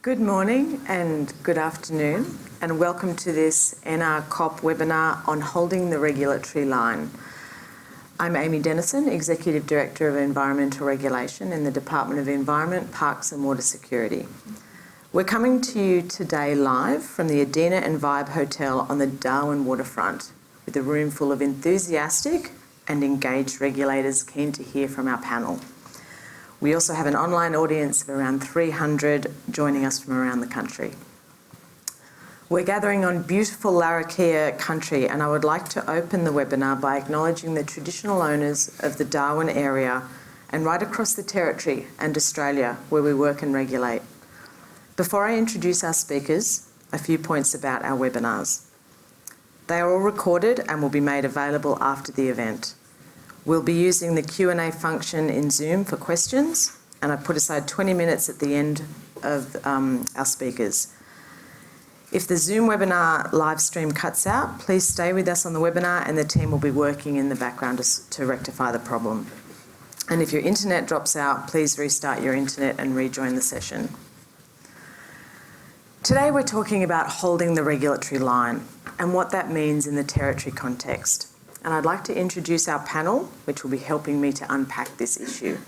Good morning and good afternoon, and welcome to this NRCoP webinar on holding the regulatory line. I'm Amy Dennison, Executive Director of Environmental Regulation in the Department of Environment, Parks and Water Security. We're coming to you today live from the Adina and Vibe Hotel on the Darwin waterfront, with a room full of enthusiastic and engaged regulators keen to hear from our panel. We also have an online audience of around 300 joining us from around the country. We're gathering on beautiful Larrakia country, and I would like to open the webinar by acknowledging the traditional owners of the Darwin area and right across the territory and Australia where we work and regulate. Before I introduce our speakers, a few points about our webinars. They are all recorded and will be made available after the event. We'll be using the Q&A function in Zoom for questions, and I've put aside 20 minutes at the end of our speakers. If the Zoom webinar live stream cuts out, please stay with us on the webinar and the team will be working in the background to rectify the problem. And if your internet drops out, please restart your internet and rejoin the session. Today we're talking about holding the regulatory line and what that means in the territory context. And I'd like to introduce our panel, which will be helping me to unpack this issue.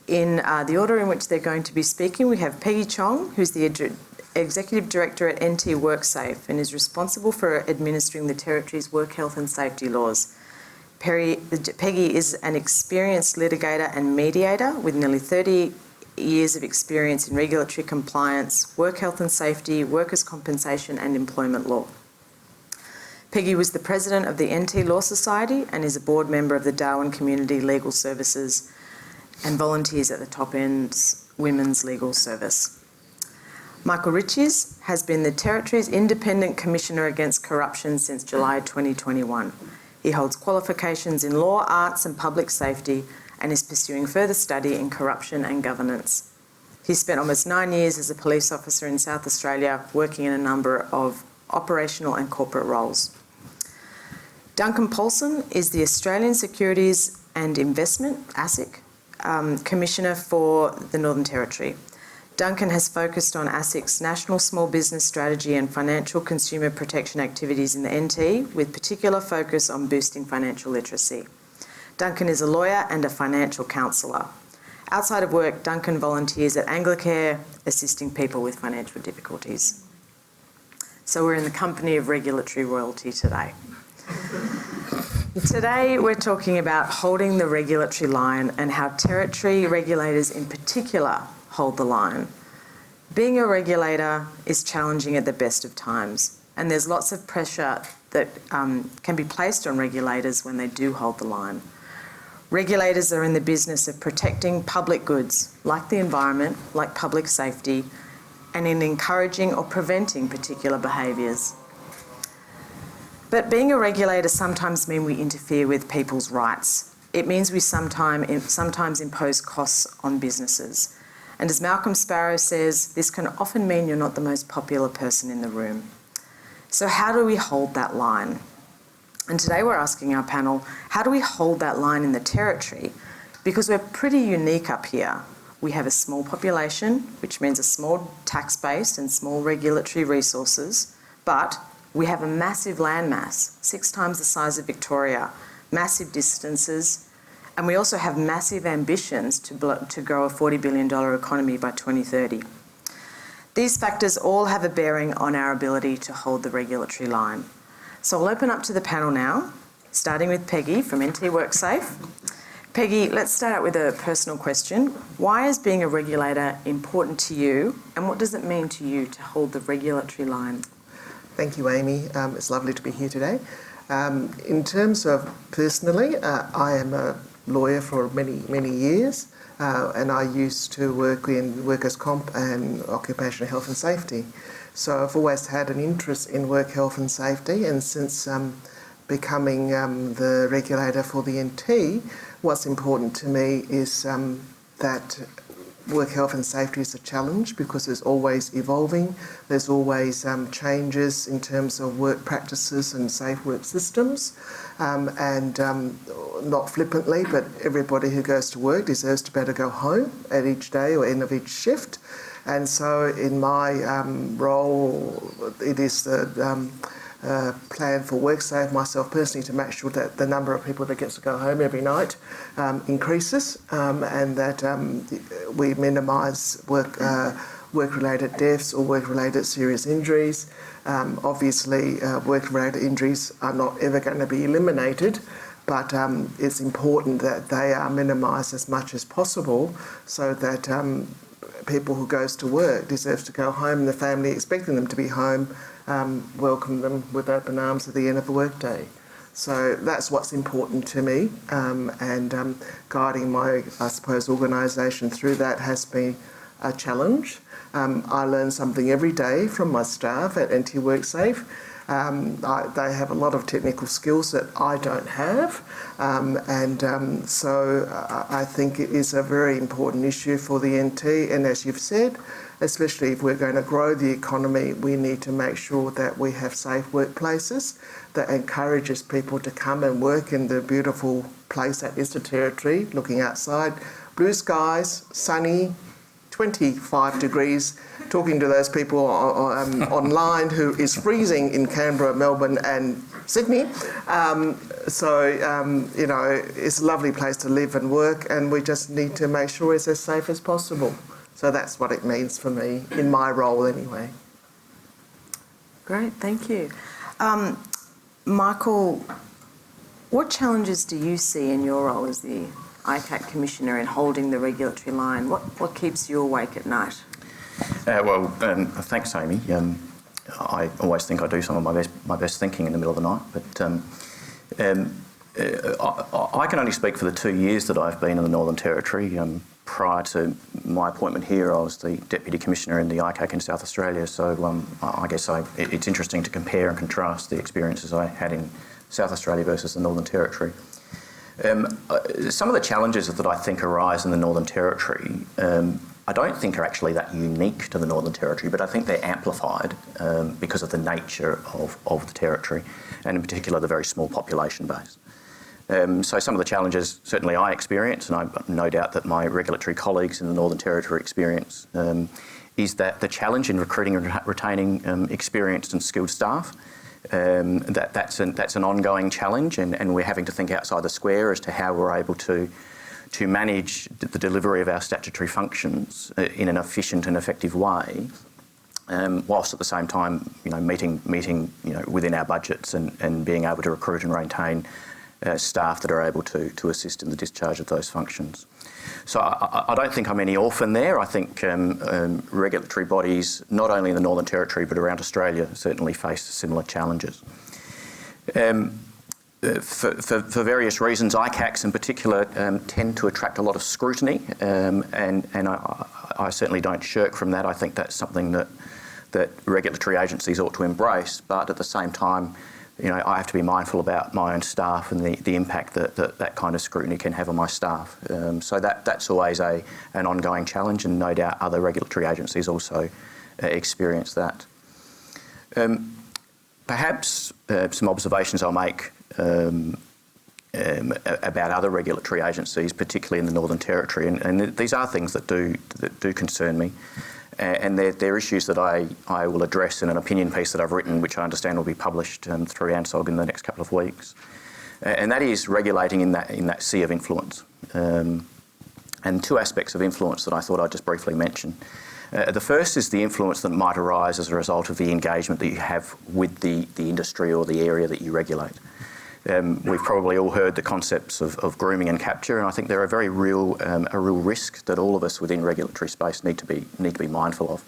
In the order in which they're going to be speaking, we have Peggy Cheong, who's the Executive Director at NT WorkSafe and is responsible for administering the Territory's work health and safety laws. Peggy is an experienced litigator and mediator with nearly 30 years of experience in regulatory compliance, work health and safety, workers' compensation and employment law. Peggy was the President of the NT Law Society and is a board member of the Darwin Community Legal Services and volunteers at the Top End's Women's Legal Service. Michael Riches has been the Territory's Independent Commissioner Against Corruption since July 2021. He holds qualifications in law, arts and public safety and is pursuing further study in corruption and governance. He spent almost 9 years as a police officer in South Australia, working in a number of operational and corporate roles. Duncan Poulson is the Australian Securities and Investment, ASIC, Commissioner for the Northern Territory. Duncan has focused on ASIC's national small business strategy and financial consumer protection activities in the NT, with particular focus on boosting financial literacy. Duncan is a lawyer and a financial counsellor. Outside of work, Duncan volunteers at Anglicare, assisting people with financial difficulties. So we're in the company of regulatory royalty today. Today we're talking about holding the regulatory line and how territory regulators in particular hold the line. Being a regulator is challenging at the best of times, and there's lots of pressure that can be placed on regulators when they do hold the line. Regulators are in the business of protecting public goods like the environment, like public safety, and in encouraging or preventing particular behaviours. But being a regulator sometimes means we interfere with people's rights. It means we sometimes impose costs on businesses. And as Malcolm Sparrow says, this can often mean you're not the most popular person in the room. So how do we hold that line? And today we're asking our panel, how do we hold that line in the territory? Because we're pretty unique up here. We have a small population, which means a small tax base and small regulatory resources, but we have a massive landmass, 6 times the size of Victoria, massive distances, and we also have massive ambitions to grow a $40 billion economy by 2030. These factors all have a bearing on our ability to hold the regulatory line. So I'll open up to the panel now, starting with Peggy from NT WorkSafe. Peggy, let's start out with a personal question. Why is being a regulator important to you, and what does it mean to you to hold the regulatory line? Thank you, Amy. It's lovely to be here today. In terms of personally, I am a lawyer for many, many years, and I used to work in workers' comp and occupational health and safety. So I've always had an interest in work health and safety, and since becoming the regulator for the NT, what's important to me is that work health and safety is a challenge because it's always evolving. There's always changes in terms of work practices and safe work systems. Not flippantly, but everybody who goes to work deserves to be able to go home at each day or end of each shift. And so in my role, it is the plan for WorkSafe, myself personally, to make sure that the number of people that gets to go home every night increases, and that we minimise work-related deaths or work-related serious injuries. Obviously, work-related injuries are not ever going to be eliminated, but it's important that they are minimised as much as possible so that people who goes to work deserves to go home and the family expecting them to be home welcome them with open arms at the end of the workday. So that's what's important to me, and guiding my, I suppose, organisation through that has been a challenge. I learn something every day from my staff at NT WorkSafe. They have a lot of technical skills that I don't have, so I think it is a very important issue for the NT, and as you've said, especially if we're going to grow the economy, we need to make sure that we have safe workplaces that encourages people to come and work in the beautiful place that is the Territory, looking outside, blue skies, sunny, 25 degrees, talking to those people online who is freezing in Canberra, Melbourne and Sydney. You know, it's a lovely place to live and work, and we just need to make sure it's as safe as possible. So that's what it means for me, in my role anyway. Great, thank you. Michael, what challenges do you see in your role as the ICAC Commissioner in holding the regulatory line? What keeps you awake at night? Thanks, Amy. I always think I do some of my best thinking in the middle of the night, but I can only speak for the 2 years that I've been in the Northern Territory. Prior to my appointment here, I was the Deputy Commissioner in the ICAC in South Australia, so I guess it's interesting to compare and contrast the experiences I had in South Australia versus the Northern Territory. Some of the challenges that I think arise in the Northern Territory I don't think are actually that unique to the Northern Territory, but I think they're amplified because of the nature of the Territory, and in particular the very small population base. So some of the challenges certainly I experience, and I've no doubt that my regulatory colleagues in the Northern Territory experience, is that the challenge in recruiting and retaining experienced and skilled staff. That's an ongoing challenge, and we're having to think outside the square as to how we're able to manage the delivery of our statutory functions in an efficient and effective way, whilst at the same time, meeting within our budgets and being able to recruit and retain staff that are able to assist in the discharge of those functions. So I don't think I'm any orphan there. I think regulatory bodies, not only in the Northern Territory but around Australia, certainly face similar challenges. For various reasons, ICACs in particular tend to attract a lot of scrutiny, and I certainly don't shirk from that. I think that's something that regulatory agencies ought to embrace, but at the same time, I have to be mindful about my own staff and the impact that kind of scrutiny can have on my staff. So that's always an ongoing challenge, and no doubt other regulatory agencies also experience that. Perhaps some observations I'll make about other regulatory agencies, particularly in the Northern Territory, and these are things that do concern me, and they're issues that I will address in an opinion piece that I've written, which I understand will be published through ANZSOG in the next couple of weeks, and that is regulating in that sea of influence, and two aspects of influence that I thought I'd just briefly mention. The first is the influence that might arise as a result of the engagement that you have with the industry or the area that you regulate. We've probably all heard the concepts of grooming and capture, and I think they're a real risk that all of us within regulatory space need to be mindful of.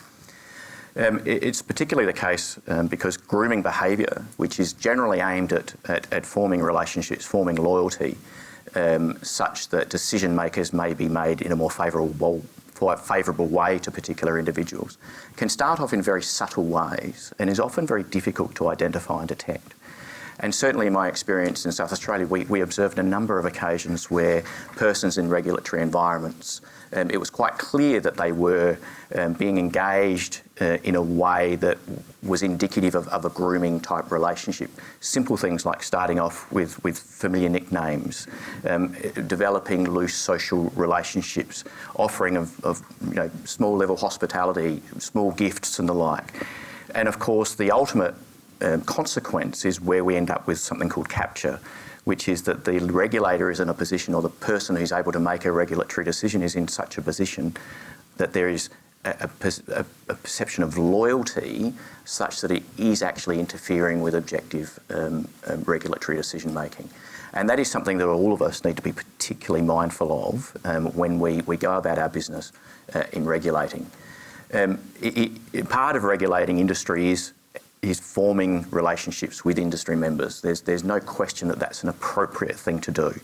It's particularly the case because grooming behaviour, which is generally aimed at forming relationships, forming loyalty, such that decision makers may be made in a more favourable way to particular individuals, can start off in very subtle ways and is often very difficult to identify and detect. And certainly in my experience in South Australia, we observed a number of occasions where persons in regulatory environments, it was quite clear that they were being engaged in a way that was indicative of a grooming type relationship. Simple things like starting off with familiar nicknames, developing loose social relationships, offering of small level hospitality, small gifts and the like. And of course the ultimate consequence is where we end up with something called capture, which is that the regulator is in a position, or the person who's able to make a regulatory decision is in such a position that there is a perception of loyalty such that it is actually interfering with objective regulatory decision making. And that is something that all of us need to be particularly mindful of when we go about our business in regulating. Part of regulating industry is forming relationships with industry members. There's no question that that's an appropriate thing to do.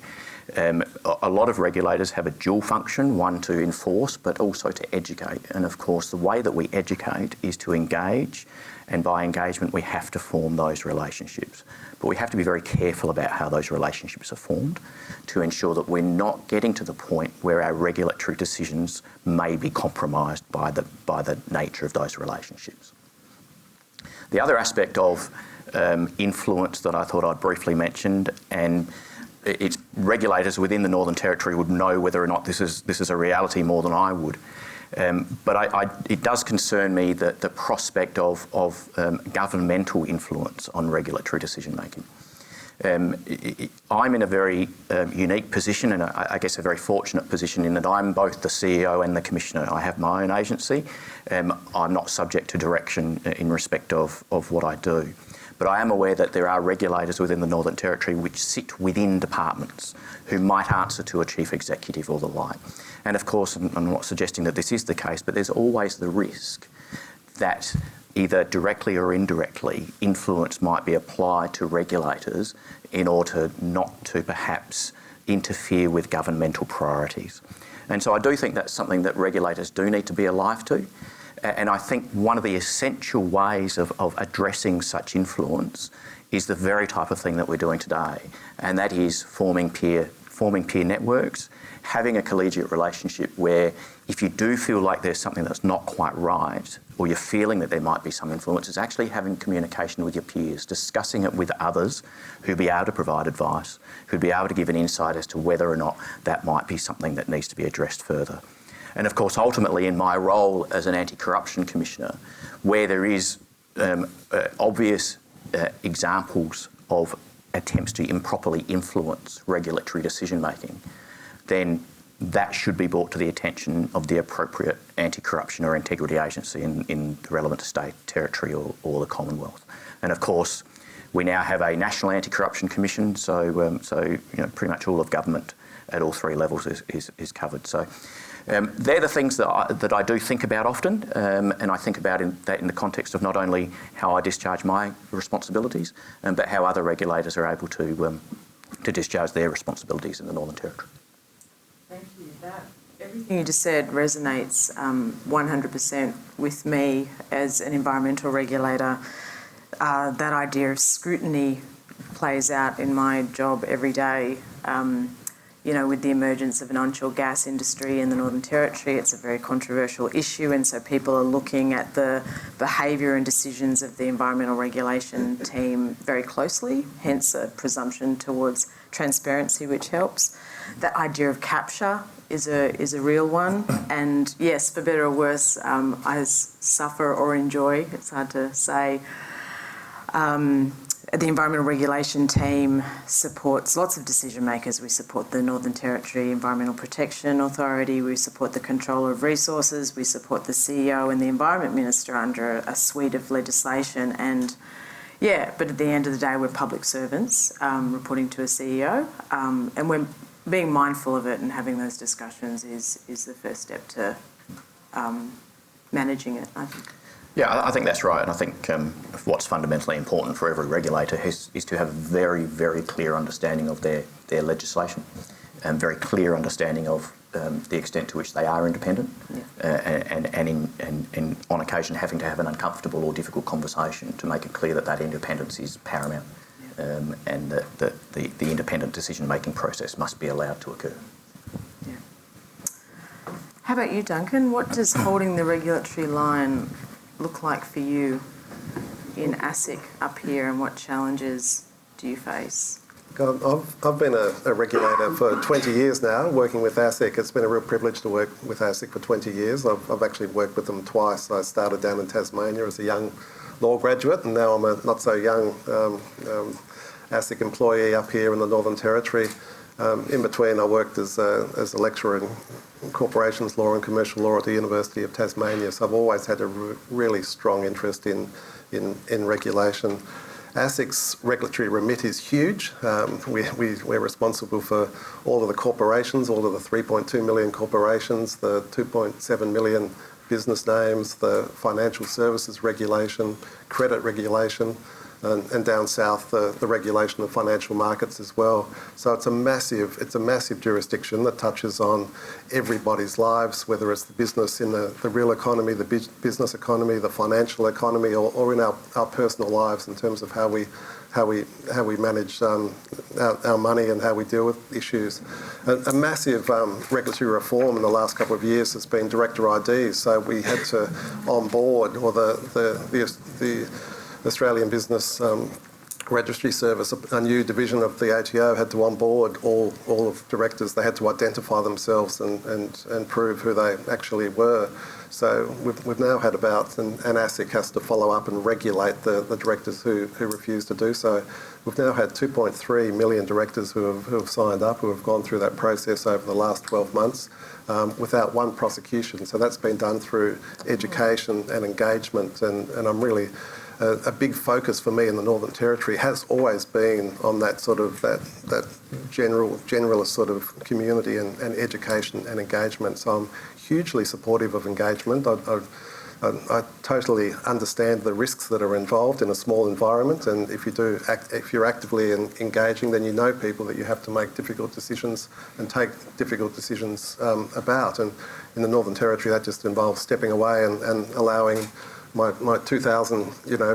A lot of regulators have a dual function, one to enforce but also to educate. And of course the way that we educate is to engage, and by engagement we have to form those relationships. But we have to be very careful about how those relationships are formed to ensure that we're not getting to the point where our regulatory decisions may be compromised by the nature of those relationships. The other aspect of influence that I thought I'd briefly mention, and it's regulators within the Northern Territory would know whether or not this is a reality more than I would. But it does concern me that the prospect of governmental influence on regulatory decision making. I'm in a very unique position, and I guess a very fortunate position, in that I'm both the CEO and the Commissioner. I have my own agency. I'm not subject to direction in respect of what I do. But I am aware that there are regulators within the Northern Territory which sit within departments who might answer to a chief executive or the like. And of course, I'm not suggesting that this is the case, but there's always the risk that either directly or indirectly influence might be applied to regulators in order not to perhaps interfere with governmental priorities. And so I do think that's something that regulators do need to be alive to. And I think one of the essential ways of addressing such influence is the very type of thing that we're doing today, and that is forming peer networks, having a collegiate relationship where if you do feel like there's something that's not quite right, or you're feeling that there might be some influence, it's actually having communication with your peers, discussing it with others who'd be able to provide advice, who'd be able to give an insight as to whether or not that might be something that needs to be addressed further. And of course, ultimately, in my role as an anti-corruption commissioner, where there is obvious examples of attempts to improperly influence regulatory decision-making, then that should be brought to the attention of the appropriate anti-corruption or integrity agency in the relevant state, territory or the Commonwealth. And of course, we now have a National Anti-Corruption Commission, so pretty much all of government at all three levels is covered. So they're the things that I do think about often, and I think about that in the context of not only how I discharge my responsibilities, but how other regulators are able to discharge their responsibilities in the Northern Territory. Thank you. Everything you just said resonates 100% with me as an environmental regulator. That idea of scrutiny plays out in my job every day. With the emergence of an onshore gas industry in the Northern Territory, it's a very controversial issue, and so people are looking at the behaviour and decisions of the environmental regulation team very closely, hence a presumption towards transparency, which helps. That idea of capture is a real one, and yes, for better or worse, I suffer or enjoy, it's hard to say. The environmental regulation team supports lots of decision makers. We support the Northern Territory Environmental Protection Authority, we support the Controller of Resources, we support the CEO and the Environment Minister under a suite of legislation, and but at the end of the day we're public servants reporting to a CEO, and we're being mindful of it, and having those discussions is the first step to managing it, I think. Yeah, I think that's right, and I think what's fundamentally important for every regulator is to have a very, very clear understanding of their legislation, and very clear understanding of the extent to which they are independent, and on occasion having to have an uncomfortable or difficult conversation to make it clear that independence is paramount. and that the independent decision-making process must be allowed to occur. Yeah. How about you, Duncan? What does holding the regulatory line look like for you in ASIC up here, and what challenges do you face? I've been a regulator for 20 years now, working with ASIC. It's been a real privilege to work with ASIC for 20 years. I've actually worked with them twice. I started down in Tasmania as a young law graduate, and now I'm a not so young ASIC employee up here in the Northern Territory. In between, I worked as a lecturer in corporations law and commercial law at the University of Tasmania. So I've always had a really strong interest in regulation. ASIC's regulatory remit is huge. We're responsible for all of the corporations, all of the 3.2 million corporations, the 2.7 million business names, the financial services regulation, credit regulation, and down south the regulation of financial markets as well. So it's a massive jurisdiction that touches on everybody's lives, whether it's the business in the real economy, the business economy, the financial economy, or in our personal lives in terms of how we manage our money and how we deal with issues. A massive regulatory reform in the last couple of years has been director IDs. So we had to onboard, or the Australian Business Registry Service, a new division of the ATO, had to onboard all of directors. They had to identify themselves and prove who they actually were. So we've now had about, and ASIC has to follow up and regulate the directors who refuse to do so. We've now had 2.3 million directors who have signed up, who have gone through that process over the last 12 months without one prosecution. So that's been done through education and engagement, and I'm really... A big focus for me in the Northern Territory has always been on that sort of that generalist sort of community and education and engagement. So I'm hugely supportive of engagement. I totally understand the risks that are involved in a small environment, and if you're actively engaging, then you know people that you have to make difficult decisions and take difficult decisions about. And in the Northern Territory, that just involves stepping away and allowing my 2,000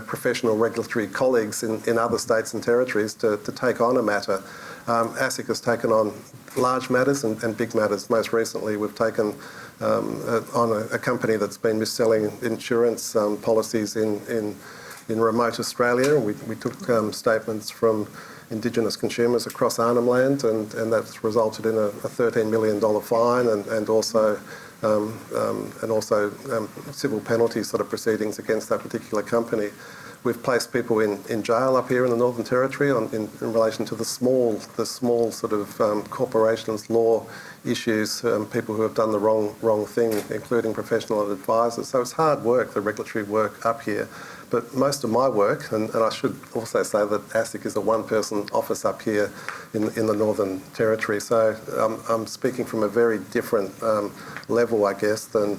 professional regulatory colleagues in other states and territories to take on a matter. ASIC has taken on large matters and big matters. Most recently, we've taken on a company that's been mis-selling insurance policies in remote Australia. We took statements from Indigenous consumers across Arnhem Land, and that's resulted in a $13 million fine and also civil penalty sort of proceedings against that particular company. We've placed people in jail up here in the Northern Territory in relation to the small sort of corporations law issues, people who have done the wrong thing, including professional advisors. So it's hard work, the regulatory work up here. But most of my work, and I should also say that ASIC is a one-person office up here in the Northern Territory. So I'm speaking from a very different level, I guess, than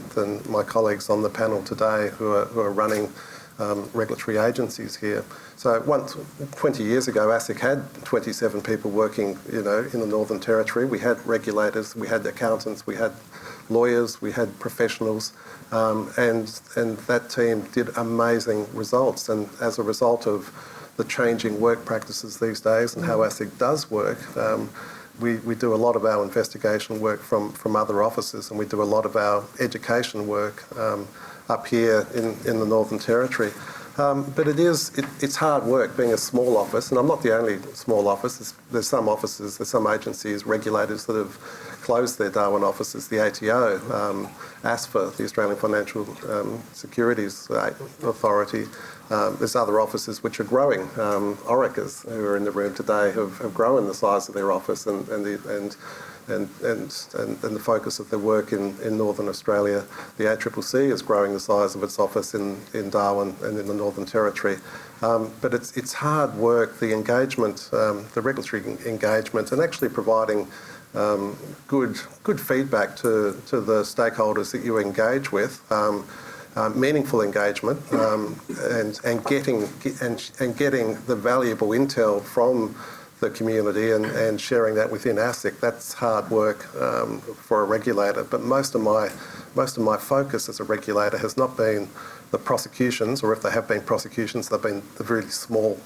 my colleagues on the panel today who are running regulatory agencies here. So 20 years ago, ASIC had 27 people working, in the Northern Territory. We had regulators, we had accountants, we had lawyers, we had professionals, and that team did amazing results. And as a result of the changing work practices these days and how ASIC does work, we do a lot of our investigation work from other offices, and we do a lot of our education work up here in the Northern Territory. But it's hard work being a small office, and I'm not the only small office. There's some offices, there's some agencies, regulators that have closed their Darwin offices, the ATO, ASFA, the Australian Financial Securities Authority. There's other offices which are growing. Orica's, who are in the room today, have grown the size of their office and the focus of their work in Northern Australia. The ACCC is growing the size of its office in Darwin and in the Northern Territory. But it's hard work, the engagement, the regulatory engagement, and actually providing good feedback to the stakeholders that you engage with. Meaningful engagement and getting the valuable intel from the community and sharing that within ASIC. That's hard work for a regulator. But most of my most of my focus as a regulator has not been the prosecutions, or if they have been prosecutions, they've been the really small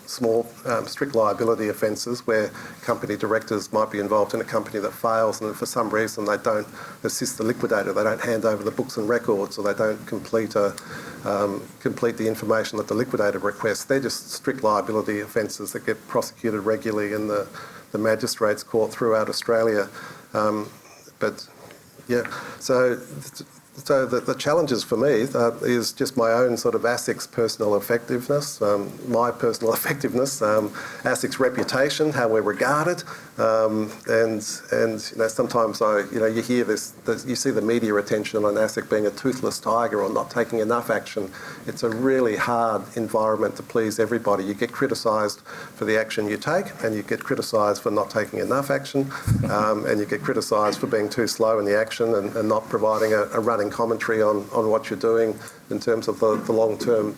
strict liability offences where company directors might be involved in a company that fails, and for some reason they don't assist the liquidator, they don't hand over the books and records, or they don't complete the information that the liquidator requests. They're just strict liability offences that get prosecuted regularly in the Magistrates Court throughout Australia. So the challenges for me is just my own sort of ASIC's personal effectiveness, my personal effectiveness, ASIC's reputation, how we're regarded, and sometimes you hear this, you see the media attention on ASIC being a toothless tiger or not taking enough action. It's a really hard environment to please everybody. You get criticised for the action you take, and you get criticised for not taking enough action, and you get criticised for being too slow in the action and not providing a running commentary on what you're doing in terms of the long-term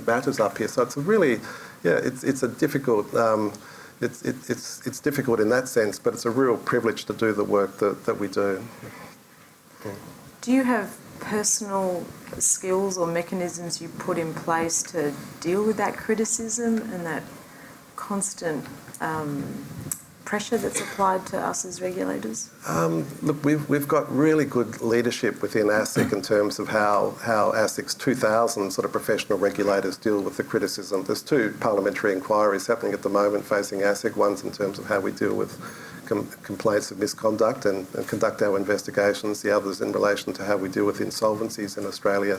matters up here. So it's a really, it's a difficult, it's difficult in that sense, but it's a real privilege to do the work that we do. Do you have personal skills or mechanisms you put in place to deal with that criticism and that constant pressure that's applied to us as regulators? Look, we've got really good leadership within ASIC in terms of how ASIC's 2,000 sort of professional regulators deal with the criticism. There's 2 parliamentary inquiries happening at the moment facing ASIC. One's in terms of how we deal with complaints of misconduct and conduct our investigations. The other's in relation to how we deal with insolvencies in Australia.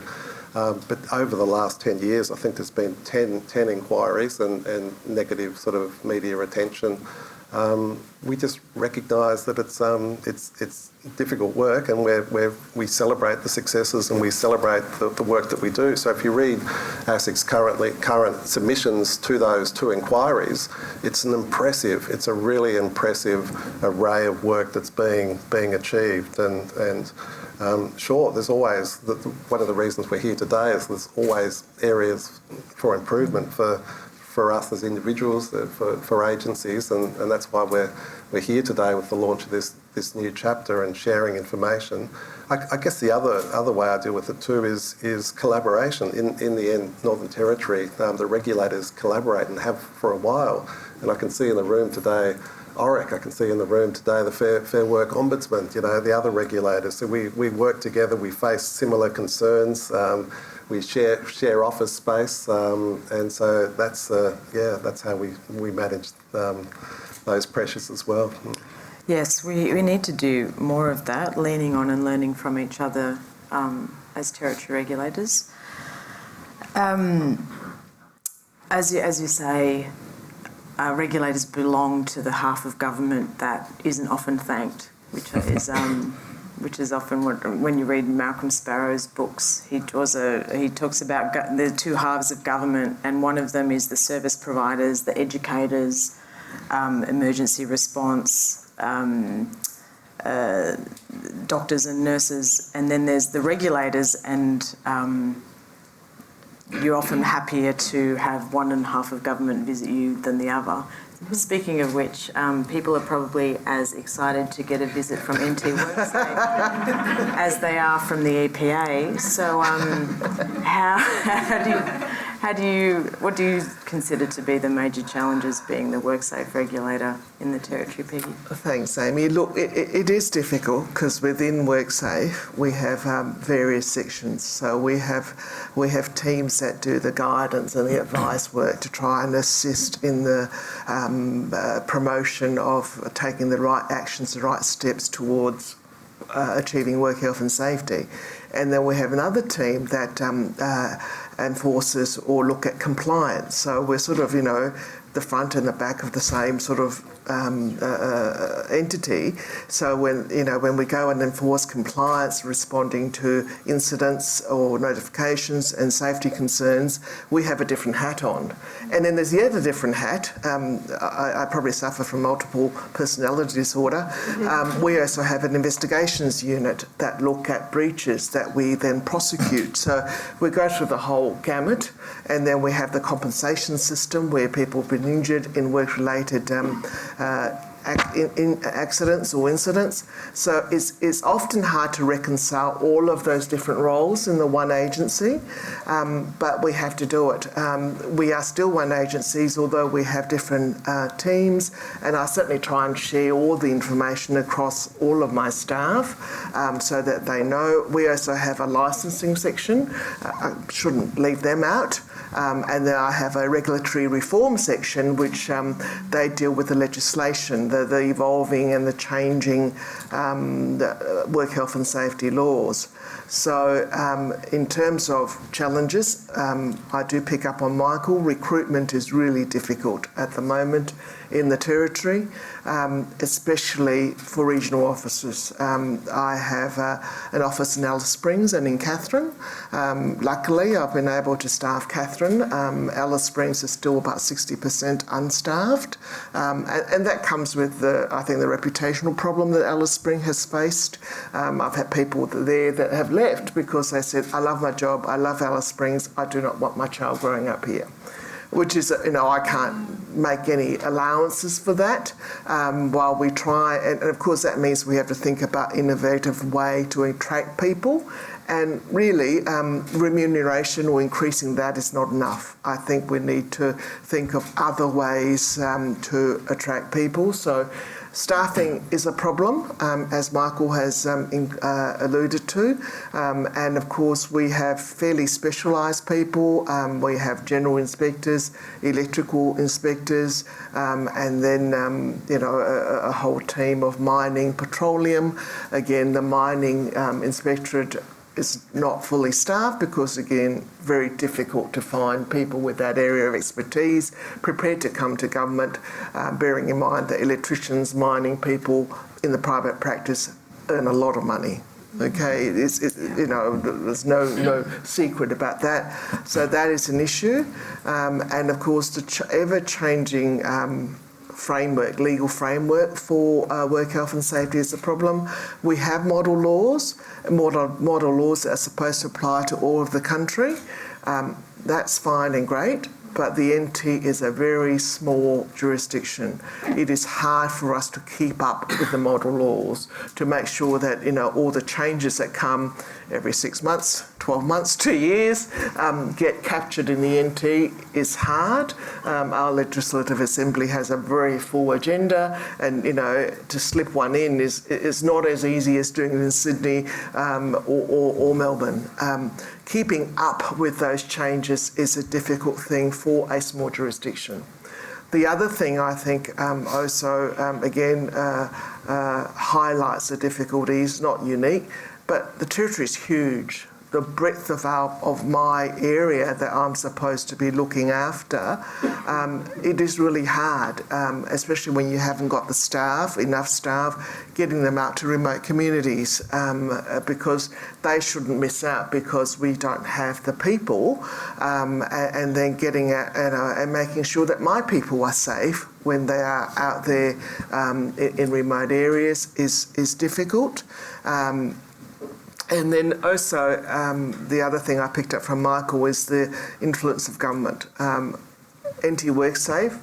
But over the last 10 years, I think there's been 10 inquiries and negative sort of media attention. We just recognise that it's difficult work, and we celebrate the successes and we celebrate the work that we do. So if you read ASIC's current submissions to those 2 inquiries, it's a really impressive array of work that's being achieved. And sure, there's always one of the reasons we're here today is there's always areas for improvement for us as individuals, for agencies, and that's why we're here today with the launch of this new chapter and sharing information. I guess the other way I deal with it too is collaboration. In the end, Northern Territory, the regulators collaborate and have for a while, and I can see in the room today OREC, I can see in the room today the Fair Work Ombudsman, the other regulators. So we work together, we face similar concerns, we share office space, and so that's how we manage those pressures as well. Yes, we need to do more of that, leaning on and learning from each other as territory regulators. As you say, regulators belong to the half of government that isn't often thanked, which is often when you read Malcolm Sparrow's books, he talks about the 2 halves of government, and one of them is the service providers, the educators, emergency response, doctors and nurses, and then there's the regulators, and you're often happier to have one and half of government visit you than the other. Speaking of which, people are probably as excited to get a visit from NT Worksay as they are from the EPA. So, what do you consider to be the major challenges being the WorkSafe regulator in the Territory, Peggy? Thanks, Amy. Look, it is difficult because within WorkSafe we have various sections. So we have teams that do the guidance and the advice work to try and assist in the promotion of taking the right actions, the right steps towards achieving work health and safety. And then we have another team that enforces or look at compliance. So we're sort of, the front and the back of the same sort of entity. So when we go and enforce compliance, responding to incidents or notifications and safety concerns, we have a different hat on. And then there's the other different hat. I probably suffer from multiple personality disorder. We also have an investigations unit that look at breaches that we then prosecute. So we go through the whole gamut, and then we have the compensation system where people have been injured in work-related accidents or incidents. So it's often hard to reconcile all of those different roles in the one agency, but we have to do it. We are still one agency, although we have different teams, and I certainly try and share all the information across all of my staff so that they know. We also have a licensing section. I shouldn't leave them out. And then I have a regulatory reform section, which they deal with the legislation, the evolving and the changing the work health and safety laws. So in terms of challenges, I do pick up on Michael. Recruitment is really difficult at the moment in the Territory, especially for regional offices. I have an office in Alice Springs and in Katherine. Luckily, I've been able to staff Katherine. Alice Springs is still about 60% unstaffed, and that comes with, I think, the reputational problem that Alice Springs has faced. I've had people there that have left because they said, I love my job, I love Alice Springs, I do not want my child growing up here. Which is, I can't make any allowances for that while we try. And of course, that means we have to think about innovative way to attract people. And really, remuneration or increasing that is not enough. I think we need to think of other ways to attract people. So staffing is a problem, as Michael has alluded to. And of course, we have fairly specialised people. We have general inspectors, electrical inspectors, and then, a whole team of mining, petroleum. Again, the mining inspectorate is not fully staffed because, again, very difficult to find people with that area of expertise prepared to come to government, bearing in mind that electricians, mining people in the private practice earn a lot of money. Okay, there's no secret about that. So that is an issue. And of course, the ever-changing legal framework for work health and safety is a problem. We have model laws that are supposed to apply to all of the country. That's fine and great, but the NT is a very small jurisdiction. It is hard for us to keep up with the model laws to make sure that all the changes that come every 6 months, 12 months, 2 years get captured in the NT is hard. Our Legislative Assembly has a very full agenda, and to slip one in is not as easy as doing it in Sydney or Melbourne. Keeping up with those changes is a difficult thing for a small jurisdiction. The other thing I think also, highlights the difficulties, not unique, but the Territory is huge. The breadth of my area that I'm supposed to be looking after, it is really hard, especially when you haven't got enough staff, getting them out to remote communities because they shouldn't miss out because we don't have the people, and then getting out and making sure that my people are safe when they are out there in remote areas is difficult. And then also the other thing I picked up from Michael is the influence of government. NT WorkSafe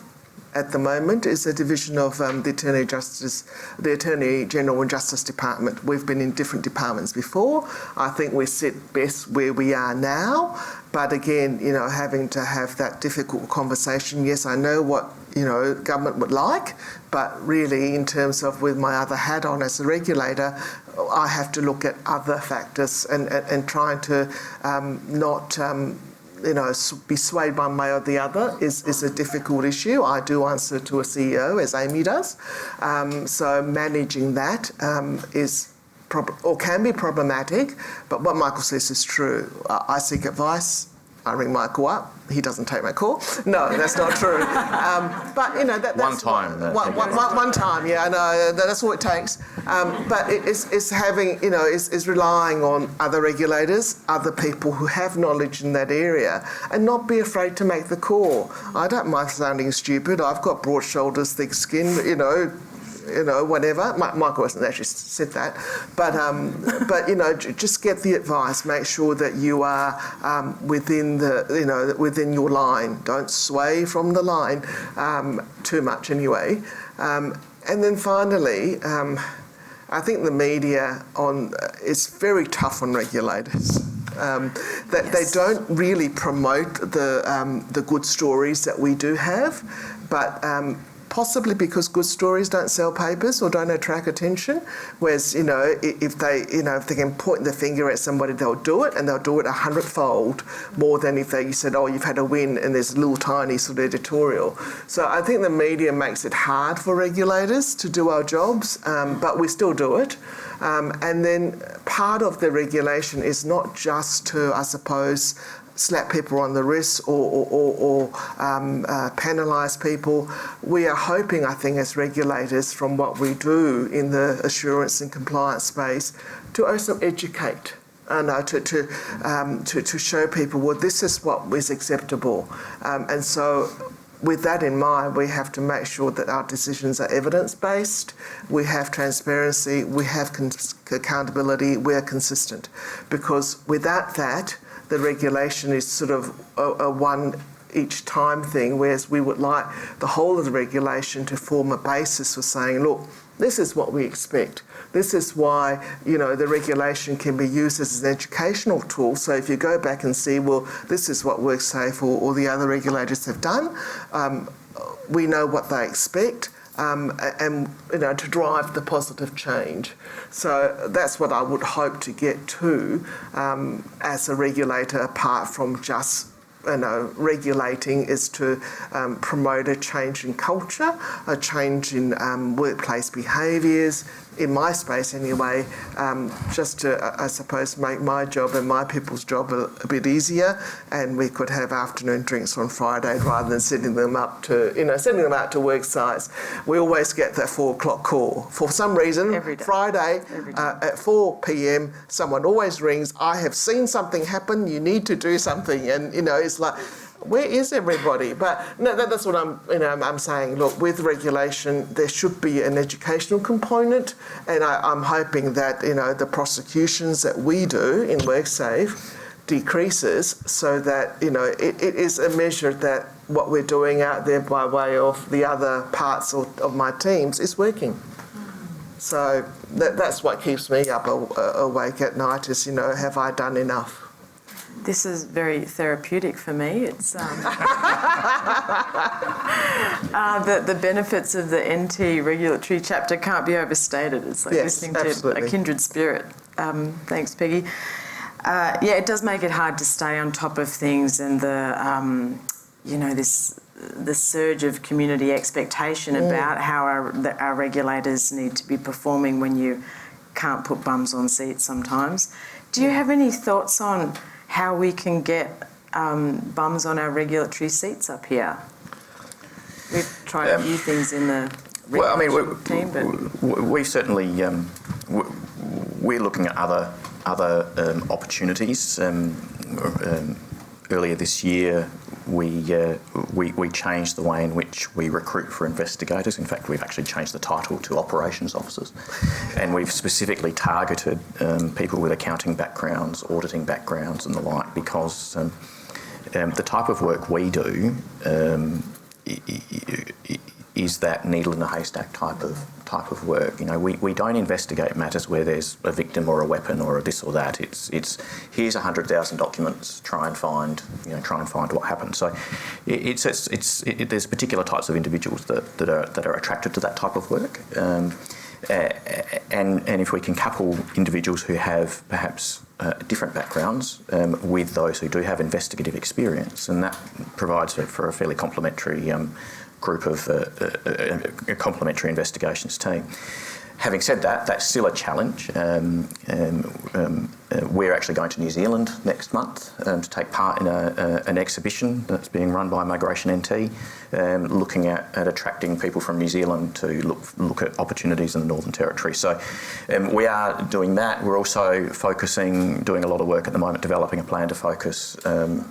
at the moment is a division of the Attorney General and Justice Department. We've been in different departments before. I think we sit best where we are now. But again, having to have that difficult conversation. Yes, I know what government would like, but really in terms of with my other hat on as a regulator, I have to look at other factors and trying to not be swayed one way or the other is a difficult issue. I do answer to a CEO, as Amy does. So managing that is can be problematic, but what Michael says is true. I seek advice. I ring Michael up. He doesn't take my call. No, that's not true. But that's one time. One time. Yeah, I know. That's all it takes. But it's having, it's relying on other regulators, other people who have knowledge in that area, and not be afraid to make the call. I don't mind sounding stupid. I've got broad shoulders, thick skin. Whatever. Michael hasn't actually said that, but just get the advice. Make sure that you are within your line. Don't sway from the line too much, anyway. And then finally, I think the media is very tough on regulators. They don't really promote the good stories that we do have, but possibly because good stories don't sell papers or don't attract attention. Whereas, if they can point the finger at somebody, they'll do it, and they'll do it 100-fold more than if they said, "Oh, you've had a win," and there's a little tiny sort of editorial. So I think the media makes it hard for regulators to do our jobs, but we still do it. And then part of the regulation is not just to, I suppose, slap people on the wrist or penalise people. We are hoping, I think, as regulators, from what we do in the assurance and compliance space, to also educate. To show people, well, this is what is acceptable. And so with that in mind, we have to make sure that our decisions are evidence-based, we have transparency, we have accountability, we are consistent. Because without that, the regulation is sort of a one each time thing, whereas we would like the whole of the regulation to form a basis for saying, look, this is what we expect. This is why, the regulation can be used as an educational tool. So if you go back and see, well, this is what WorkSafe or the other regulators have done, we know what they expect. And to drive the positive change. So that's what I would hope to get to as a regulator, apart from just regulating, is to promote a change in culture, a change in workplace behaviours, in my space anyway, just to, I suppose, make my job and my people's job a bit easier, and we could have afternoon drinks on Friday rather than sending them out to work sites. We always get that 4 o'clock call. For some reason, Friday at 4 p.m, someone always rings, "I have seen something happen, you need to do something," and it's like, where is everybody? But no, that's what I'm saying. Look, with regulation, there should be an educational component, and I'm hoping that the prosecutions that we do in WorkSafe decreases, so that it is a measure that what we're doing out there by way of the other parts of my teams is working. So that's what keeps me up awake at night. Is have I done enough? This is very therapeutic for me. It's the benefits of the NT regulatory chapter can't be overstated. It's like listening to a kindred spirit. Thanks, Peggy. It does make it hard to stay on top of things, and the surge of community expectation about how our regulators need to be performing when you can't put bums on seats sometimes. Do you have any thoughts on how we can get bums on our regulatory seats up here? We've tried a few things in the regulatory team, but we certainly we're looking at other opportunities. Earlier this year, we changed the way in which we recruit for investigators. In fact, we've actually changed the title to operations officers, and we've specifically targeted people with accounting backgrounds, auditing backgrounds, and the like, because the type of work we do is that needle in a haystack type of work. We don't investigate matters where there's a victim or a weapon or a this or that. It's here's 100,000 documents. Try and find what happened. So there's particular types of individuals that are attracted to that type of work. And if we can couple individuals who have perhaps different backgrounds with those who do have investigative experience, and that provides for a fairly complementary group of a complementary investigations team. Having said that, that's still a challenge. We're actually going to New Zealand next month to take part in an exhibition that's being run by Migration NT, looking at attracting people from New Zealand to look at opportunities in the Northern Territory. So we are doing that. We're also doing a lot of work at the moment, developing a plan to focus on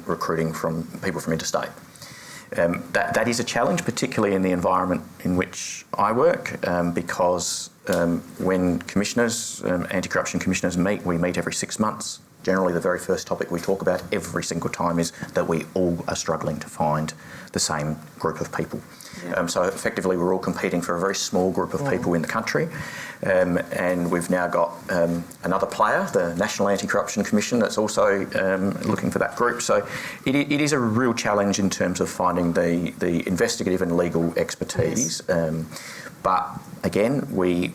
recruiting from people from interstate. That is a challenge, particularly in the environment in which I work, because when commissioners, anti-corruption commissioners meet, we meet every 6 months. generally the very first topic we talk about every single time is that we all are struggling to find the same group of people. Yeah. So effectively we're all competing for a very small group of people in the country, and we've now got another player, the National Anti-Corruption Commission, that's also looking for that group. So it is a real challenge in terms of finding the investigative and legal expertise. Yes. But again, we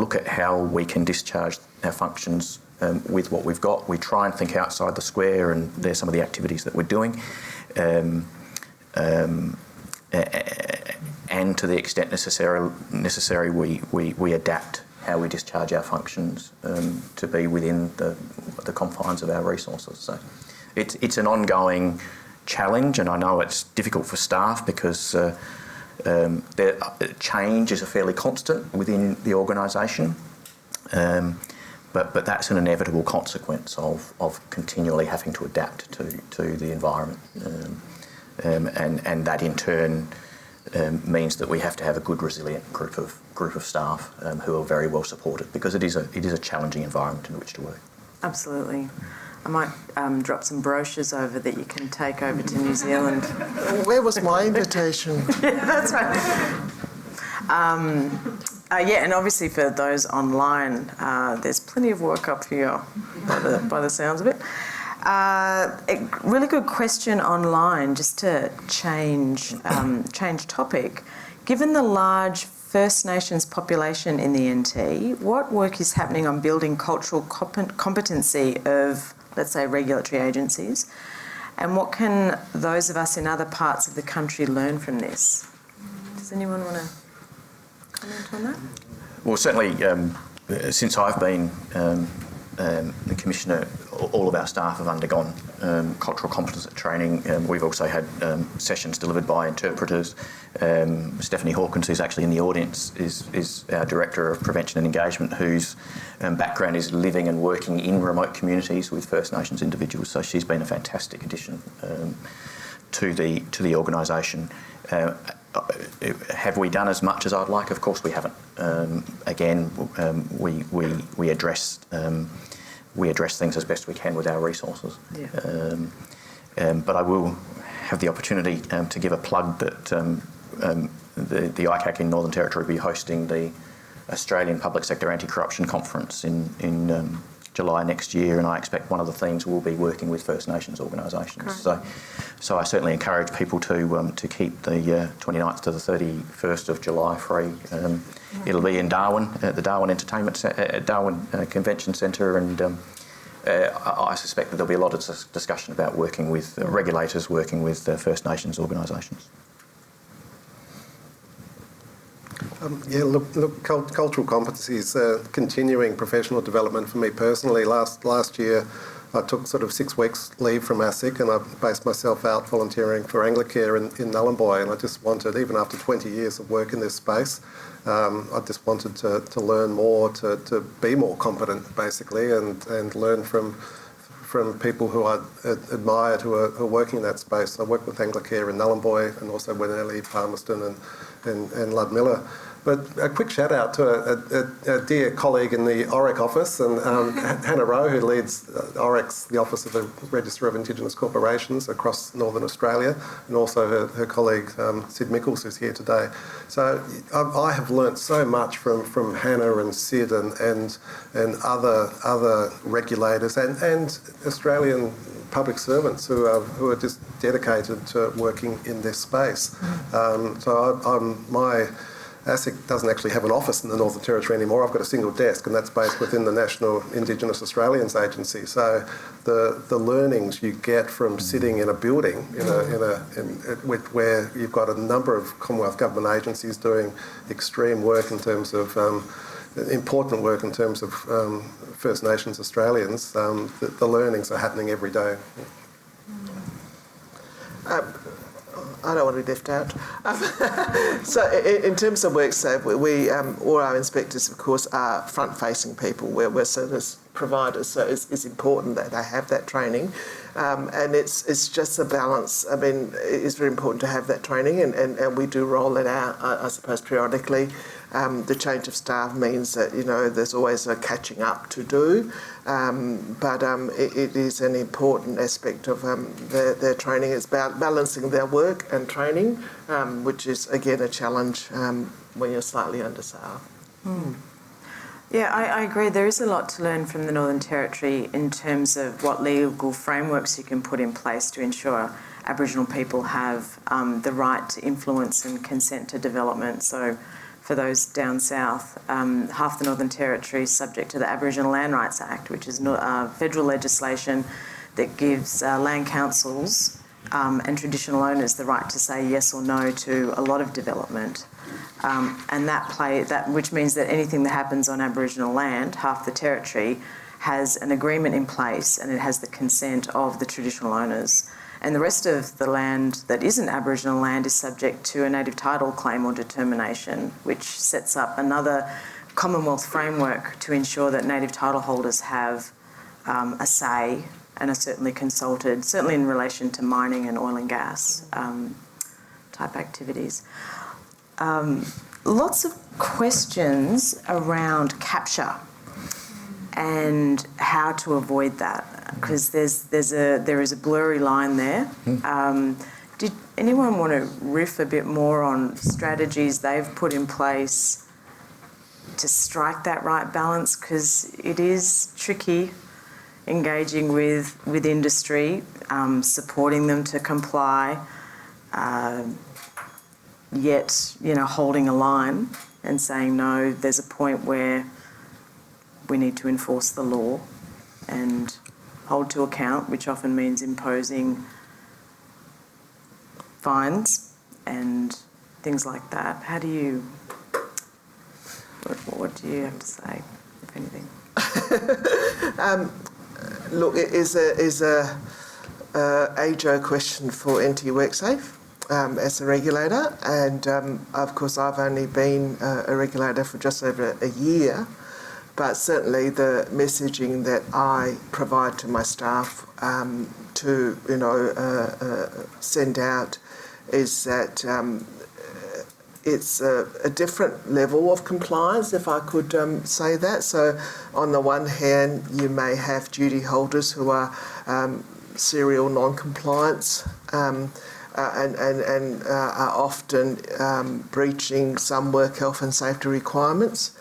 look at how we can discharge our functions with what we've got. We try and think outside the square, and there's some of the activities that we're doing. And to the extent necessary, we adapt how we discharge our functions to be within the confines of our resources. So it's an ongoing challenge, and I know it's difficult for staff because change is a fairly constant within the organisation. But that's an inevitable consequence of continually having to adapt to the environment. And that in turn means that we have to have a good, resilient group of staff who are very well supported, because it is a challenging environment in which to work. Absolutely. I might drop some brochures over that you can take over to New Zealand. Where was my invitation? Yeah, that's right. Yeah, and obviously for those online, there's plenty of work up here by the sounds of it. A really good question online, just to change topic. Given the large First Nations population in the NT, what work is happening on building cultural competency of, let's say, regulatory agencies? And what can those of us in other parts of the country learn from this? Does anyone want to comment on that? Well, certainly, since I've been the Commissioner, all of our staff have undergone cultural competency training. We've also had sessions delivered by interpreters. Stephanie Hawkins, who's actually in the audience, is our Director of Prevention and Engagement, whose background is living and working in remote communities with First Nations individuals. So she's been a fantastic addition to the organisation. Have we done as much as I'd like? Of course we haven't. Again, we address things as best we can with our resources. Yeah. But I will have the opportunity to give a plug that the ICAC in Northern Territory will be hosting the Australian Public Sector Anti-Corruption Conference in July next year, and I expect one of the themes will be working with First Nations organisations. So I certainly encourage people to keep the 29th to the 31st of July free. It'll be in Darwin at the Darwin Convention Centre, and I suspect that there'll be a lot of discussion about working with regulators, working with First Nations organisations. Cultural competency is continuing professional development for me personally. Last year, I took sort of 6 weeks leave from ASIC, and I based myself out volunteering for Anglicare in Nhulunbuy, and I just wanted, even after 20 years of work in this space, I just wanted to learn more, to be more competent, basically, and learn from people who I admired who are working in that space. I worked with Anglicare in Nhulunbuy and also Wenelli, Palmerston and Ludmilla. But a quick shout out to a dear colleague in the OREC office, and Hannah Rowe, who leads OREC's, the Office of the Register of Indigenous Corporations across Northern Australia, and also her colleague Sid Mickles, who's here today. So I have learnt so much from Hannah and Sid and other regulators and Australian public servants who are just dedicated to working in this space. My ASIC doesn't actually have an office in the Northern Territory anymore. I've got a single desk, and that's based within the National Indigenous Australians Agency. So the learnings you get from sitting in a building where you've got a number of Commonwealth Government agencies doing extreme work in terms of important work in terms of First Nations Australians, the learnings are happening every day. I don't want to be left out. So in terms of WorkSafe, we all our inspectors, of course, are front-facing people. We're service providers, so it's important that they have that training. And it's just a balance. I mean, it's very important to have that training, and we do roll it out, I suppose, periodically. The change of staff means that, there's always a catching up to do, but it is an important aspect of their training. It's about balancing their work and training, which is, again, a challenge when you're slightly understaffed. Yeah, I agree. There is a lot to learn from the Northern Territory in terms of what legal frameworks you can put in place to ensure Aboriginal people have the right to influence and consent to development. So for those down south, half the Northern Territory is subject to the Aboriginal Land Rights Act, which is federal legislation that gives land councils and traditional owners the right to say yes or no to a lot of development. And which means that anything that happens on Aboriginal land, half the territory, has an agreement in place and it has the consent of the traditional owners. And the rest of the land that isn't Aboriginal land is subject to a native title claim or determination, which sets up another Commonwealth framework to ensure that native title holders have a say and are certainly consulted, certainly in relation to mining and oil and gas type activities. Lots of questions around capture and how to avoid that, because there is a blurry line there. Did anyone want to riff a bit more on strategies they've put in place to strike that right balance? Because it is tricky engaging with industry, supporting them to comply, yet, holding a line and saying, no, there's a point where we need to enforce the law and hold to account, which often means imposing fines and things like that. What do you have to say, if anything? Look, it is a AJO question for NT WorkSafe. As a regulator, and of course I've only been a regulator for just over a year, but certainly the messaging that I provide to my staff to send out is that it's a different level of compliance, if I could say that. So on the one hand, you may have duty holders who are serial non-compliance and are often breaching some work health and safety requirements.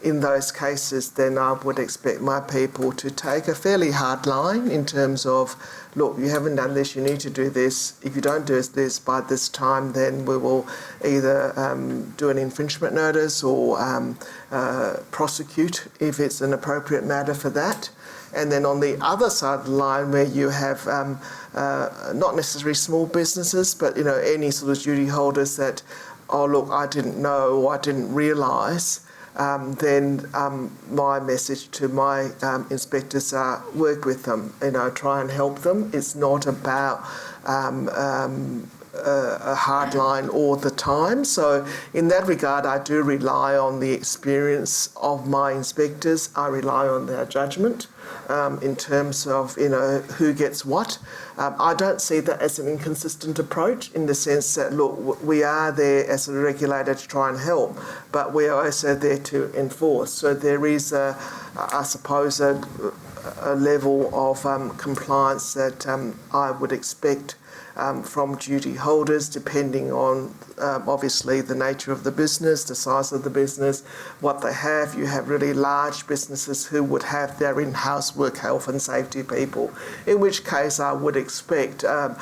In those cases, then I would expect my people to take a fairly hard line in terms of, look, you haven't done this, you need to do this. If you don't do this by this time, then we will either do an infringement notice or prosecute if it's an appropriate matter for that. And then on the other side of the line, where you have not necessarily small businesses, but any sort of duty holders that, oh look, I didn't know or I didn't realise, then my message to my inspectors are work with them, try and help them. It's not about a hard line all the time. So in that regard, I do rely on the experience of my inspectors. I rely on their judgement in terms of, who gets what. I don't see that as an inconsistent approach in the sense that, look, we are there as a regulator to try and help, but we are also there to enforce. So there is, I suppose, a level of compliance that I would expect from duty holders, depending on obviously the nature of the business, the size of the business, what they have. You have really large businesses who would have their in-house work health and safety people, in which case I would expect a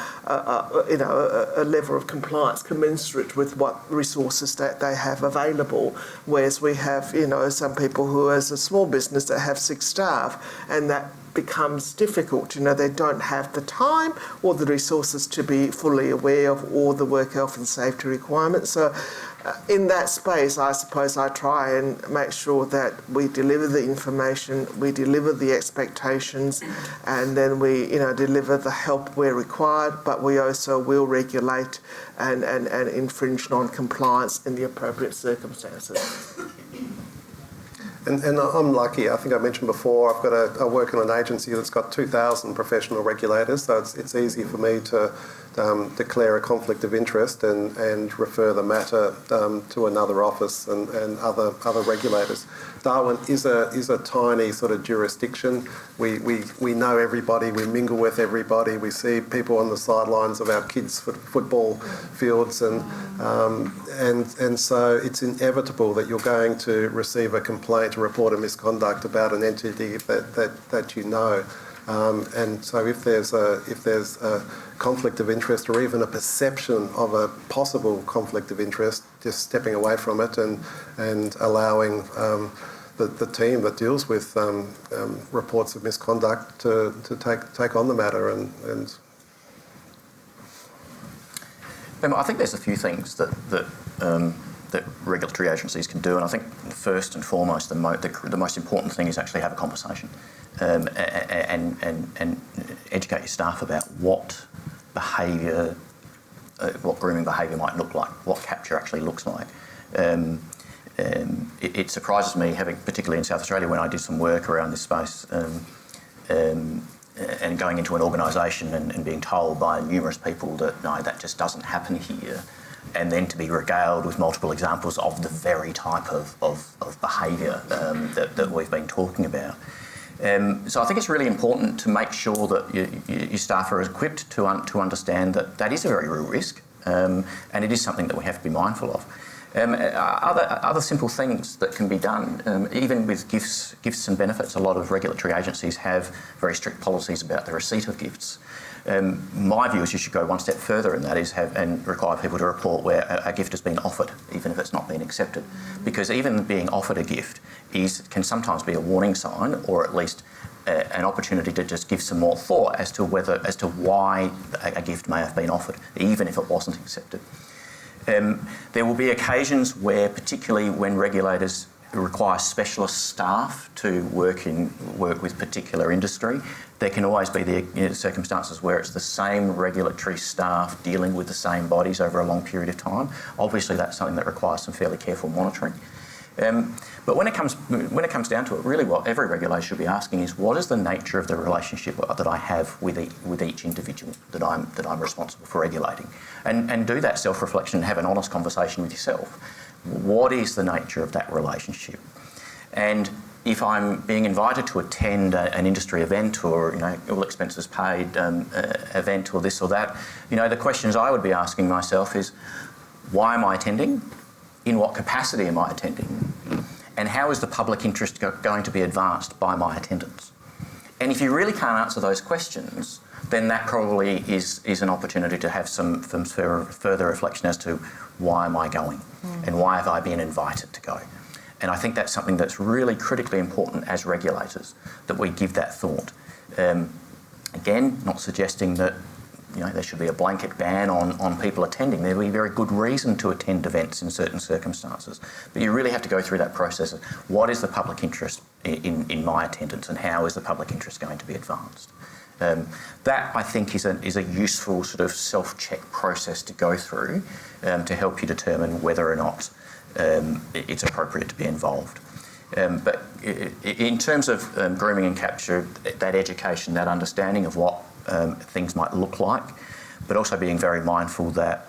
level of compliance commensurate with what resources that they have available. Whereas we have, some people who, as a small business, that have 6 staff, and that becomes difficult. They don't have the time or the resources to be fully aware of all the work health and safety requirements. So in that space, I suppose I try and make sure that we deliver the information, we deliver the expectations, and then we deliver the help where required, but we also will regulate and infringe non-compliance in the appropriate circumstances. And I'm lucky. I think I mentioned before, I work in an agency that's got 2,000 professional regulators, so it's easy for me to declare a conflict of interest and refer the matter to another office and other regulators. Darwin is a tiny sort of jurisdiction. We know everybody, we mingle with everybody, we see people on the sidelines of our kids' football fields, and so it's inevitable that you're going to receive a complaint, a report of misconduct about an entity that you know. And so if there's a conflict of interest, or even a perception of a possible conflict of interest, just stepping away from it and allowing the team that deals with reports of misconduct to take on the matter. And I think there's a few things that regulatory agencies can do, and I think first and foremost the most important thing is actually have a conversation and educate your staff about what behaviour, what grooming behaviour might look like, what capture actually looks like. It surprises me, particularly in South Australia, when I did some work around this space, and going into an organisation and being told by numerous people that no, that just doesn't happen here, and then to be regaled with multiple examples of the very type of behaviour that we've been talking about. So I think it's really important to make sure that your staff are equipped to understand that is a very real risk, and it is something that we have to be mindful of. Other simple things that can be done, even with gifts and benefits. A lot of regulatory agencies have very strict policies about the receipt of gifts. My view is you should go one step further, and that is and require people to report where a gift has been offered, even if it's not been accepted. Because even being offered a gift can sometimes be a warning sign, or at least an opportunity to just give some more thought as to why a gift may have been offered, even if it wasn't accepted. There will be occasions where, particularly when regulators require specialist staff to work with particular industry, there can always be the circumstances where it's the same regulatory staff dealing with the same bodies over a long period of time. Obviously, that's something that requires some fairly careful monitoring. But when it comes down to it, really what every regulator should be asking is, what is the nature of the relationship that I have with each individual that I'm responsible for regulating, and do that self-reflection and have an honest conversation with yourself. What is the nature of that relationship? And if I'm being invited to attend an industry event, or all expenses paid event, or this or that, the questions I would be asking myself is, why am I attending? In what capacity am I attending? And how is the public interest going to be advanced by my attendance? And if you really can't answer those questions, then that probably is an opportunity to have some further reflection as to why am I going, and why have I been invited to go. And I think that's something that's really critically important as regulators, that we give that thought. Again, not suggesting that there should be a blanket ban on people attending. There will be very good reason to attend events in certain circumstances. But you really have to go through that process of what is the public interest in my attendance, and how is the public interest going to be advanced. That, I think, is a useful sort of self-check process to go through to help you determine whether or not it's appropriate to be involved. But in terms of grooming and capture, that education, that understanding of what things might look like, but also being very mindful that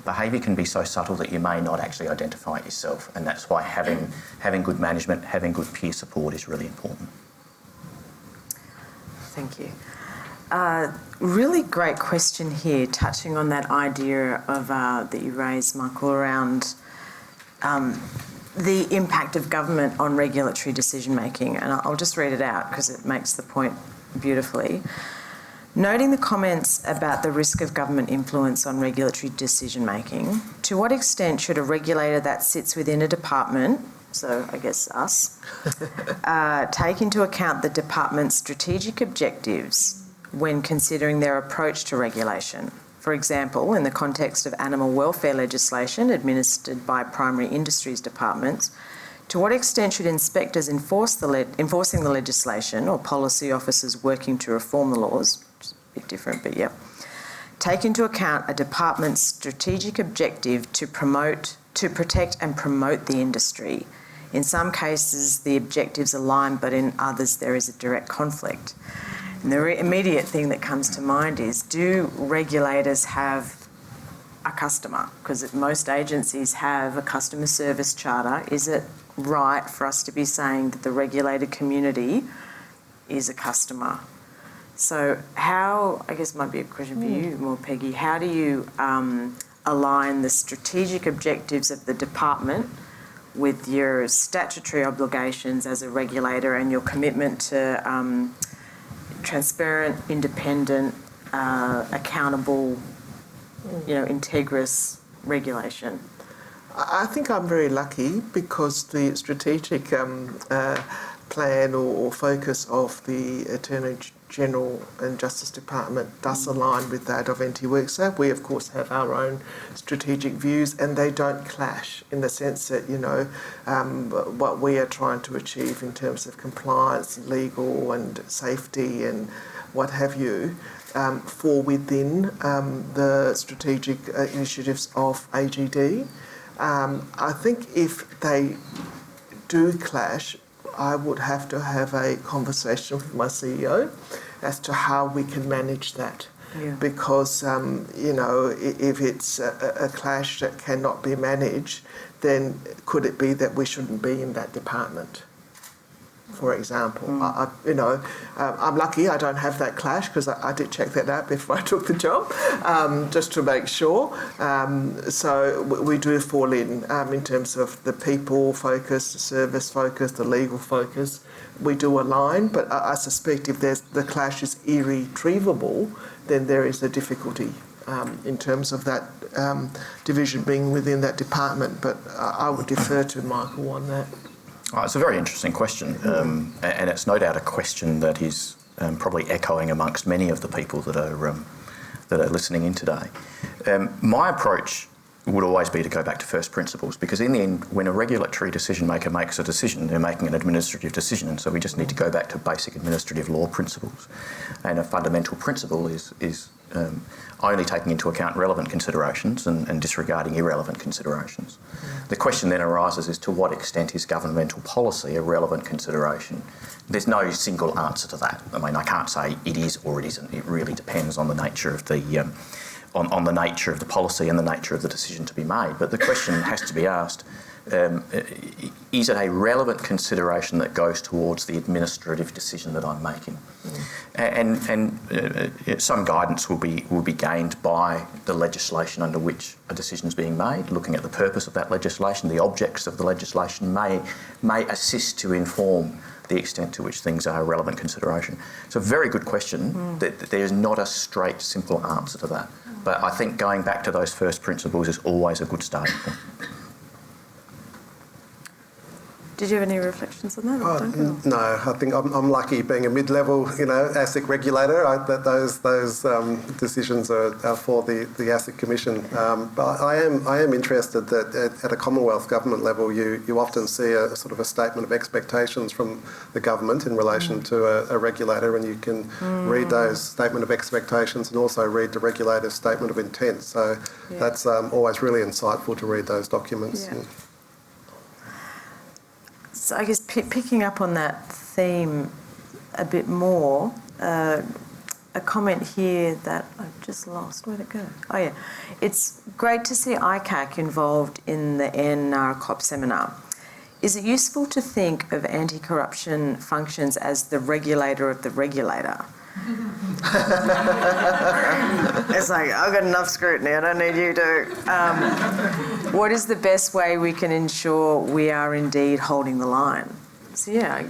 behaviour can be so subtle that you may not actually identify it yourself, and that's why having good management, having good peer support is really important. Thank you. Really great question here, touching on that idea of that you raised, Michael, around the impact of government on regulatory decision making, and I'll just read it out because it makes the point beautifully. Noting the comments about the risk of government influence on regulatory decision making, to what extent should a regulator that sits within a department, so I guess us, take into account the department's strategic objectives when considering their approach to regulation? For example, in the context of animal welfare legislation administered by primary industries departments, to what extent should inspectors enforcing the legislation, or policy officers working to reform the laws, which is a bit different, but yep, take into account a department's strategic objective to protect and promote the industry, In some cases, the objectives align, but in others, there is a direct conflict. And the immediate thing that comes to mind is, do regulators have a customer? Because most agencies have a customer service charter. Is it right for us to be saying that the regulated community is a customer? So how, I guess might be a question for you more, Peggy, how do you align the strategic objectives of the department with your statutory obligations as a regulator and your commitment to transparent, independent, accountable, integrous regulation? I think I'm very lucky because the strategic plan or focus of the Attorney General and Justice Department does align with that of NT-WorkSafe. We, of course, have our own strategic views and they don't clash in the sense that, what we are trying to achieve in terms of compliance, legal and safety and what have you, fall within the strategic initiatives of AGD. I think if they do clash, I would have to have a conversation with my CEO as to how we can manage that. Yeah. Because, if it's a clash that cannot be managed, then could it be that we shouldn't be in that department? For example, I'm lucky I don't have that clash because I did check that out before I took the job, just to make sure. So we do fall in terms of the people focus, the service focus, the legal focus. We do align, but I suspect if the clash is irretrievable, then there is a difficulty in terms of that division being within that department. But I would defer to Michael on that. It's a very interesting question, and it's no doubt a question that is probably echoing amongst many of the people that are listening in today. My approach would always be to go back to first principles, because in the end, when a regulatory decision maker makes a decision, they're making an administrative decision, and so we just need to go back to basic administrative law principles. And a fundamental principle is only taking into account relevant considerations and disregarding irrelevant considerations. The question then arises as to what extent is governmental policy a relevant consideration? There's no single answer to that. I mean, I can't say it is or it isn't. It really depends on the nature of the on the nature of the policy and the nature of the decision to be made. But the question has to be asked, is it a relevant consideration that goes towards the administrative decision that I'm making? And some guidance will be gained by the legislation under which a decision is being made. Looking at the purpose of that legislation, the objects of the legislation may assist to inform the extent to which things are a relevant consideration. It's a very good question. That there's not a straight, simple answer to that. But I think going back to those first principles is always a good starting point. Did you have any reflections on that, Duncan? No, I think I'm lucky being a mid-level, ASIC regulator. That those decisions are for the ASIC Commission. But I am interested that at a Commonwealth government level, you often see a sort of a statement of expectations from the government in relation to a regulator, and you can read those statement of expectations and also read the regulator's statement of intent. So that's always really insightful to read those documents. Yeah. So I guess picking up on that theme a bit more, a comment here that I've just lost. Where'd it go? Oh, yeah. It's great to see ICAC involved in the NRCoP seminar. Is it useful to think of anti-corruption functions as the regulator of the regulator? It's like, I've got enough scrutiny, I don't need you to. What is the best way we can ensure we are indeed holding the line? So, yeah.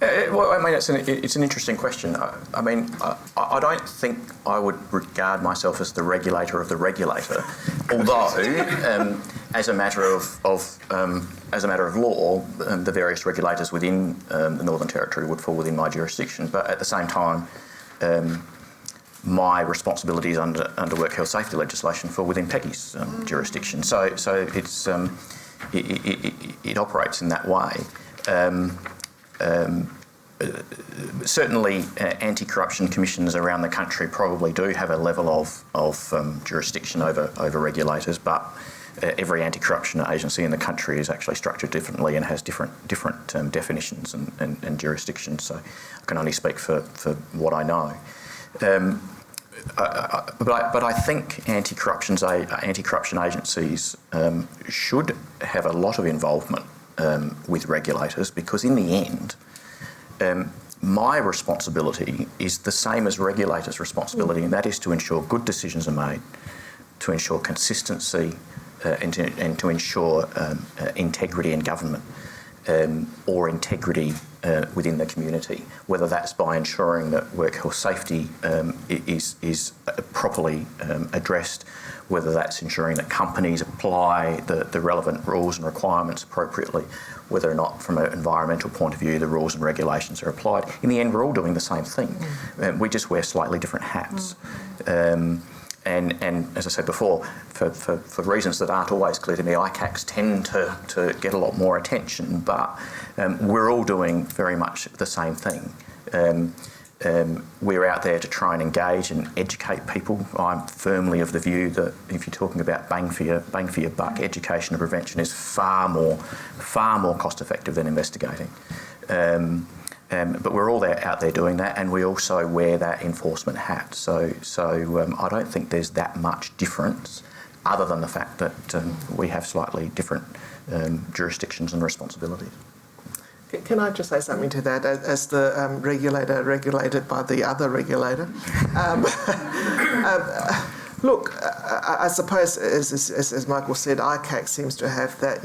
Well, I mean, it's an interesting question. I don't think I would regard myself as the regulator of the regulator, although as a matter of law, the various regulators within the Northern Territory would fall within my jurisdiction. But at the same time, my responsibilities under work health safety legislation fall within Peggy's jurisdiction. So it's it operates in that way. Certainly, anti-corruption commissions around the country probably do have a level of jurisdiction over regulators, but every anti-corruption agency in the country is actually structured differently and has different definitions and jurisdictions. So I can only speak for what I know. But I think anti-corruption agencies should have a lot of involvement with regulators, because in the end, my responsibility is the same as regulators' responsibility, and that is to ensure good decisions are made, to ensure consistency, and to ensure integrity in government, or integrity within the community, whether that's by ensuring that work health safety is properly addressed, whether that's ensuring that companies apply the relevant rules and requirements appropriately, whether or not from an environmental point of view the rules and regulations are applied. In the end, we're all doing the same thing. We just wear slightly different hats. And as I said before, for reasons that aren't always clear to me, ICACs tend to get a lot more attention, but we're all doing very much the same thing. We're out there to try and engage and educate people. I'm firmly of the view that if you're talking about bang for your buck, education and prevention is far more cost effective than investigating. But we're all out there doing that, and we also wear that enforcement hat. So I don't think there's that much difference, other than the fact that we have slightly different jurisdictions and responsibilities. Can I just say something to that? As the regulator regulated by the other regulator, look, I suppose, as Michael said, ICAC seems to have that,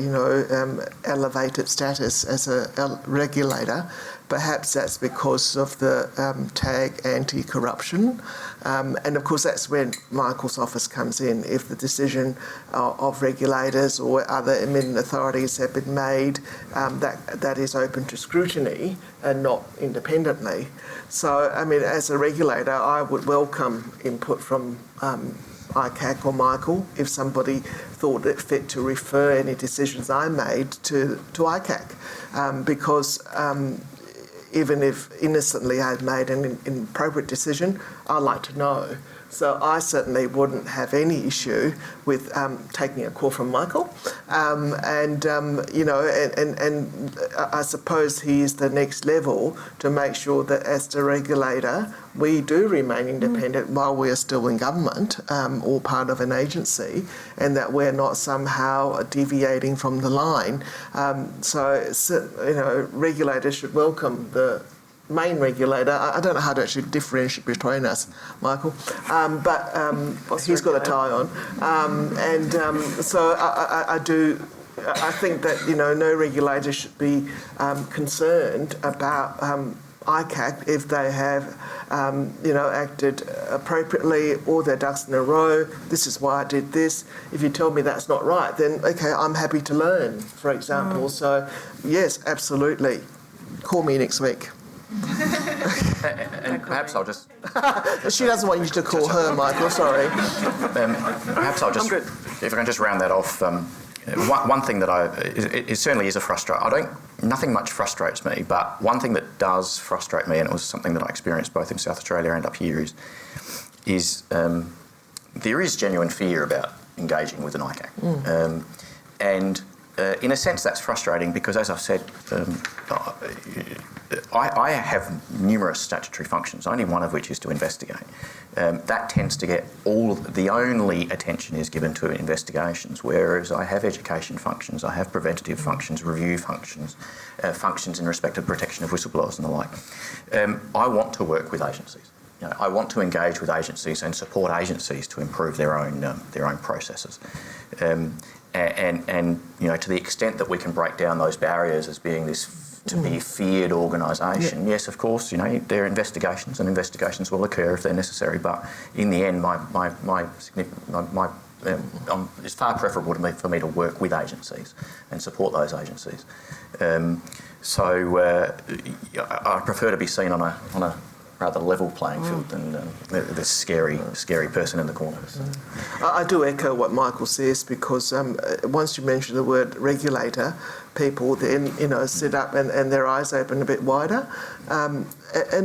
elevated status as a regulator. Perhaps that's because of the tag anti-corruption. And of course, that's when Michael's office comes in. If the decision of regulators or other admin authorities have been made, that is open to scrutiny and not independently. So, I mean, as a regulator, I would welcome input from ICAC or Michael if somebody thought it fit to refer any decisions I made to ICAC, because even if innocently I'd made an inappropriate decision, I'd like to know. So I certainly wouldn't have any issue with taking a call from Michael, and I suppose he is the next level to make sure that as the regulator, we do remain independent while we're still in government or part of an agency, and that we're not somehow deviating from the line. Regulators should welcome the main regulator. I don't know how to actually differentiate between us, Michael, but he's got a tie on, so I think that no regulator should be concerned about ICAC if they have acted appropriately, all their ducks in a row. This is why I did this. If you tell me that's not right, then okay, I'm happy to learn, for example. So yes, absolutely. Call me next week. And perhaps I'll just... She doesn't want you to call her, Michael, sorry. Perhaps I'll just... If I can just round that off, one thing that it certainly is a frustration. Nothing much frustrates me, but one thing that does frustrate me, and it was something that I experienced both in South Australia and up here, is there is genuine fear about engaging with an ICAC. And in a sense that's frustrating because, as I've said, I have numerous statutory functions, only one of which is to investigate. That tends to get the only attention is given to investigations, whereas I have education functions, I have preventative functions, review functions, functions in respect of protection of whistleblowers and the like. I want to work with agencies. I want to engage with agencies and support agencies to improve their own processes. And to the extent that we can break down those barriers as being this to be feared organisation, yes, of course, there are investigations, and investigations will occur if they're necessary. But in the end, it's far preferable for me to work with agencies and support those agencies. So I prefer to be seen on a rather level playing field than the scary person in the corner. So. I do echo what Michael says, because once you mention the word regulator, people then sit up and their eyes open a bit wider. And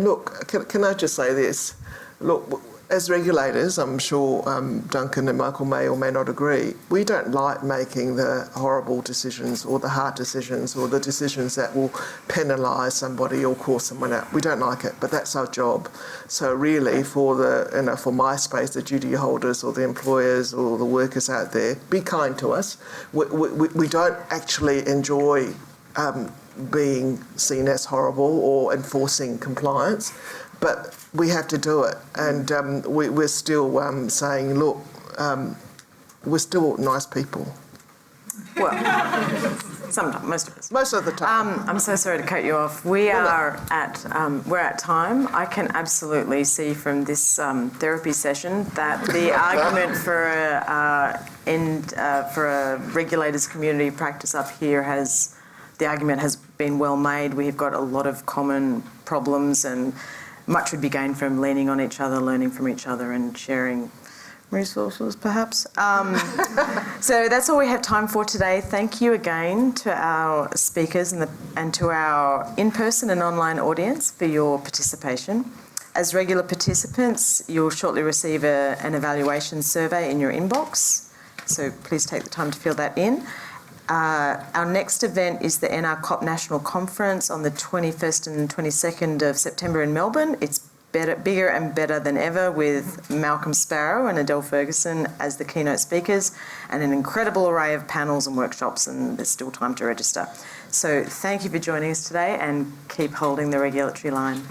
look, can I just say this? Look, as regulators, I'm sure Duncan and Michael may or may not agree, we don't like making the horrible decisions or the hard decisions or the decisions that will penalise somebody or call someone out. We don't like it, but that's our job. So really, for for my space, the duty holders or the employers or the workers out there, be kind to us. We don't actually enjoy being seen as horrible or enforcing compliance, but we have to do it, and we're still saying, look, we're still nice people. Well, sometimes, most of us. Most of the time. I'm so sorry to cut you off. We're at time. I can absolutely see from this therapy session that the argument for a regulators community practice up here has been well made. We've got a lot of common problems, and much would be gained from leaning on each other, learning from each other, and sharing resources, perhaps. So that's all we have time for today. Thank you again to our speakers and to our in-person and online audience for your participation. As regular participants, you'll shortly receive an evaluation survey in your inbox, so please take the time to fill that in. Our next event is the NRCoP National Conference on the 21st and 22nd of September in Melbourne. It's bigger and better than ever, with Malcolm Sparrow and Adele Ferguson as the keynote speakers, and an incredible array of panels and workshops, and there's still time to register. So thank you for joining us today, and keep holding the regulatory line.